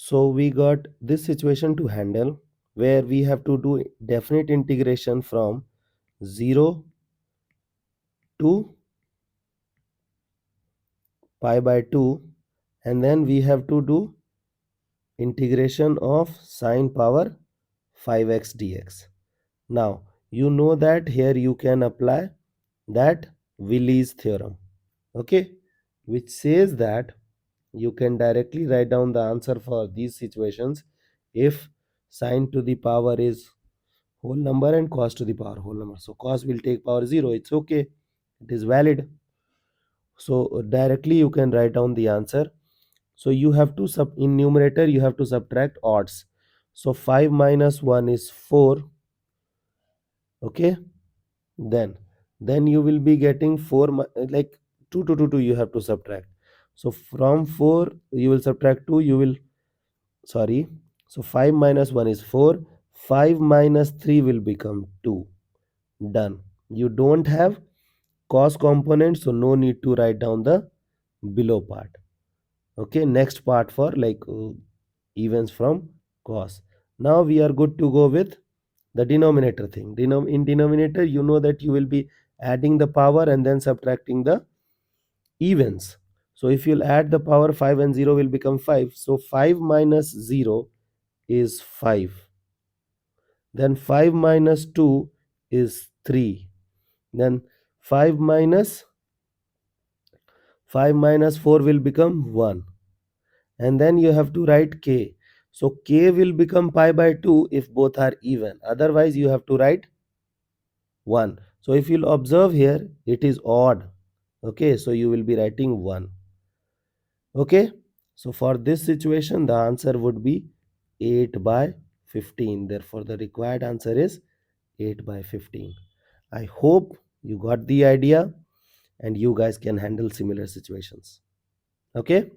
So we got this situation to handle where we have to do definite integration from 0 to pi by 2, and then we have to do integration of sine power 5x dx. Now you know that here you can apply that Willy's theorem, okay, which says that you can directly write down the answer for these situations if sine to the power is whole number and cos to the power whole number. So cos will take power 0, it's okay, it is valid. So directly you can write down the answer. So you have to in numerator you have to subtract odds. So 5 minus 1 is 4, okay. Then you will be getting 4, like 2 to 2 you have to subtract. So from 4 you will subtract 2, you will, sorry, so 5 minus 1 is 4, 5 minus 3 will become 2. Done. You don't have cos component, so no need to write down the below part. Okay, next part for like events from cos. Now we are good to go with the denominator thing. In denominator, you know that you will be adding the power and then subtracting the evens. So if you'll add the power, 5 and 0 will become 5. So 5 minus 0 is 5. Then 5 minus 2 is 3. Then 5 minus 4 will become 1. And then you have to write k. So k will become pi by 2 if both are even. Otherwise you have to write 1. So if you'll observe here, it is odd. Okay, so you will be writing 1. Okay, so for this situation, the answer would be 8 by 15. Therefore, the required answer is 8 by 15. I hope you got the idea and you guys can handle similar situations. Okay.